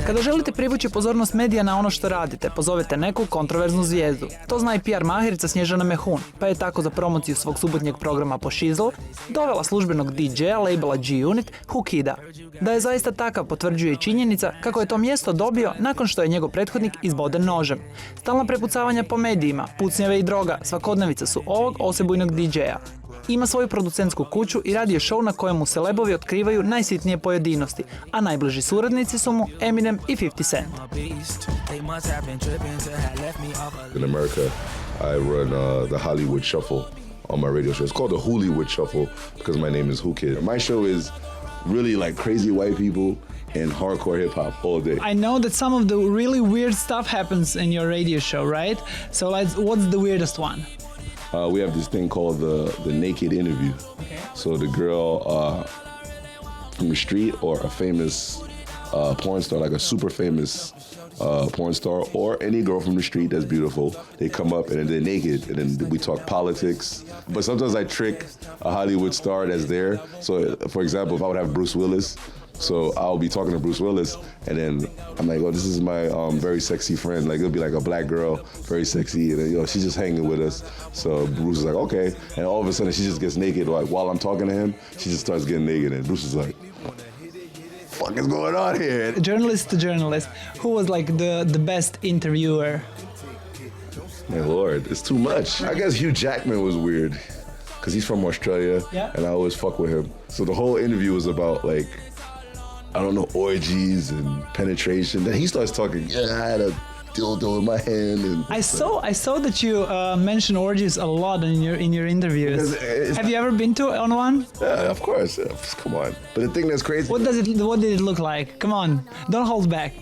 Kada želite privući pozornost medija na ono što radite, pozovete neku kontroverznu zvijezdu. To zna i PR mahirica Snježana Mehun, pa je tako za promociju svog subotnjeg programa po Shizzle dovela službenog DJ-a labela G-Unit, Whoo Kida. Da je zaista takav potvrđuje i činjenica kako je to mjesto dobio nakon što je njegov prethodnik izboden nožem. Stalna prepucavanja po medijima, pucnjeve i droga svakodnevica su ovog osebujnog DJ-a. Ima svoju producentsku kuću i radio show na kojemu celebovi otkrivaju najsitnije pojedinosti, a najbliži suradnici su mu Eminem i 50 Cent. In America, I run the Hollywood Shuffle on my radio show. It's called the Hollywood Shuffle because my name is Whoo Kid. My show is really like crazy white people and hardcore hip hop all day. I know that some of the really weird stuff happens in your radio show, right? So what's the weirdest one? We have this thing called the naked interview. Okay. So the girl from the street or a famous porn star, like a super famous porn star, or any girl from the street that's beautiful, they come up and they're naked and then we talk politics. But sometimes I trick a Hollywood star that's there. So for example, if I would have Bruce Willis, so I'll be talking to Bruce Willis, and then I'm like, oh, this is my very sexy friend. Like, it'll be like a black girl, very sexy, and then, she's just hanging with us. So Bruce is like, okay. And all of a sudden, she just gets naked. Like, while I'm talking to him, she just starts getting naked. And Bruce is like, what the fuck is going on here? Journalist to journalist, who was like the best interviewer? My lord, it's too much. I guess Hugh Jackman was weird, because he's from Australia, yeah. And I always fuck with him. So the whole interview was about, like, I don't know, orgies and penetration. Then he starts talking, yeah, I had a dildo in my hand. And I saw that you mention orgies a lot in your interviews. Have you ever been on one? Yeah, of course. Yeah, come on. But the thing that's crazy. What did it look like? Come on, don't hold back.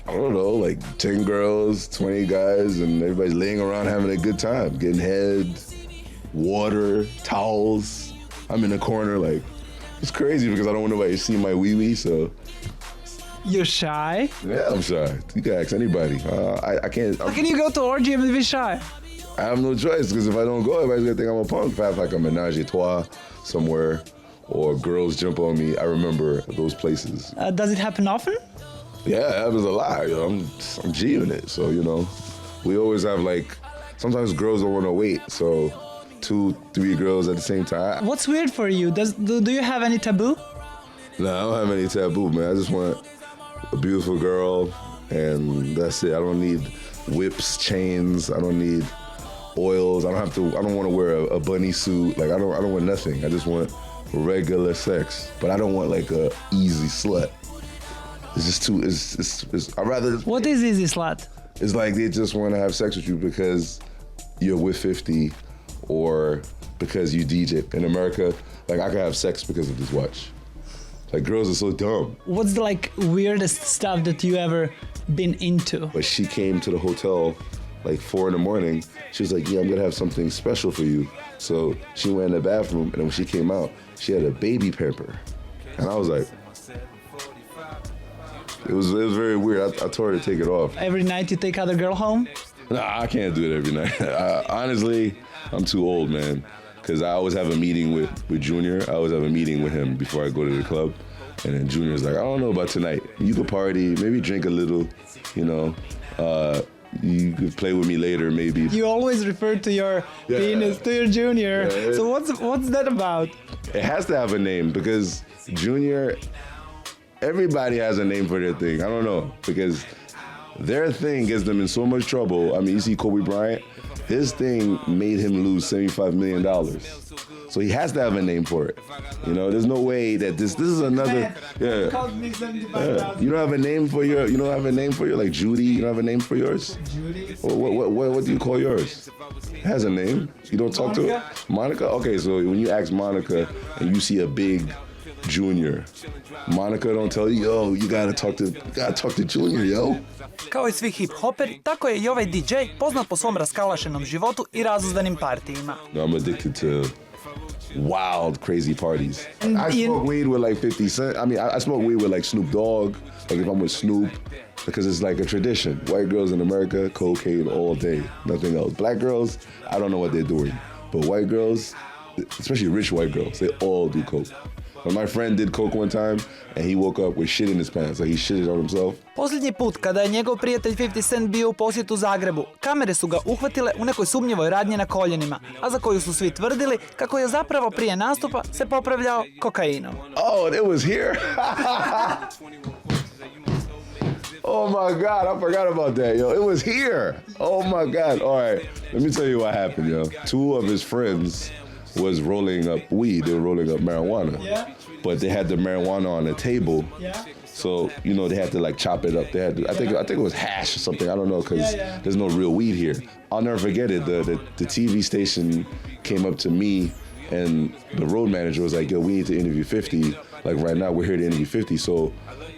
I don't know, like 10 girls, 20 guys, and everybody's laying around having a good time, getting head, water, towels. I'm in the corner like. It's crazy because I don't want nobody to see my wee-wee, so. You're shy? Yeah, I'm shy. You can ask anybody. I can't. How can you go to orgy and be shy? I have no choice because if I don't go, everybody's gonna think I'm a punk. If I have like a menage a trois somewhere or girls jump on me, I remember those places. Does it happen often? Yeah, it happens a lot. You know, I'm G-ing it, so we always have like, sometimes girls don't want to wait, so 2, 3 girls at the same time. What's weird for you? Do you have any taboo? No, I don't have any taboo, man. I just want a beautiful girl, and that's it. I don't need whips, chains. I don't need oils. I don't want to wear a bunny suit. Like I don't want nothing. I just want regular sex. But I don't want like a easy slut. It's just too. It's. I'd rather. What is easy slut? It's like they just want to have sex with you because you're with 50. Or because you DJ. In America, like I could have sex because of this watch. Like girls are so dumb. What's the like weirdest stuff that you ever been into? But she came to the hotel like 4 a.m. She was like, yeah, I'm gonna have something special for you. So she went in the bathroom, and then when she came out, she had a baby pamper. And I was like, it was very weird. I told her to take it off. Every night you take other girl home? Nah, I can't do it every night. Honestly, I'm too old, man. Because I always have a meeting with Junior. I always have a meeting with him before I go to the club. And then Junior's like, I don't know about tonight. You could party, maybe drink a little, you could play with me later, maybe. You always refer to your penis, to your Junior. Yeah, so what's that about? It has to have a name because Junior, everybody has a name for their thing. I don't know, because their thing gets them in so much trouble. I mean, you see Kobe Bryant, his thing made him lose $75 million. So he has to have a name for it. There's no way that this is another. Yeah. You don't have a name for your. You don't have a name for your like Judy. You don't have a name for yours. Judy. What do you call yours? It has a name. You don't talk to her. Monica. Okay, so when you ask Monica and you see a big Junior, Monica don't tell you, yo, you gotta talk to Junior, yo. Kao i svi hip-hoperi, tako je i ovaj DJ poznat po svom raskalašenom životu i razuzdanim partijima. I'm addicted to wild, crazy parties. I smoke weed with like 50 Cent. I mean, I smoke weed with like Snoop Dogg, like if I'm with Snoop, because it's like a tradition. White girls in America, cocaine all day, nothing else. Black girls, I don't know what they're doing. But white girls, especially rich white girls, they all do coke. But my friend did coke one time, and he woke up with shit in his pants. Like he shitted on himself. Posljednji put kada je njegov prijatelj 50 Cent bio u posjetu Zagrebu, kamere su ga uhvatile u nekoj sumnjivoj radnji na koljenima, a za koju su svi tvrdili kako je zapravo prije nastupa se popravljao kokainom. Oh, it was here? Oh my God, I forgot about that, yo. It was here. Oh my God. All right, let me tell you what happened, yo. Two of his friends was rolling up weed. They were rolling up marijuana. Yeah. But they had the marijuana on the table. Yeah. So, you know, they had to like chop it up. They had to, I think it was hash or something. I don't know, because there's no real weed here. I'll never forget it. The TV station came up to me, and the road manager was like, yo, we need to interview 50. Like right now, we're here to interview 50. So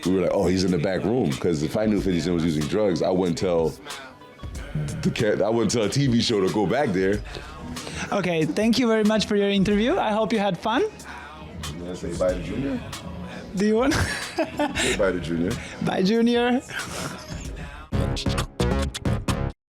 we were like, oh, he's in the back room. Because if I knew 50 Cent was using drugs, I wouldn't tell a TV show to go back there. Okay, thank you very much for your interview. I hope you had fun. You want to say bye to Junior? Do you want? Say bye to Junior. Bye, Junior.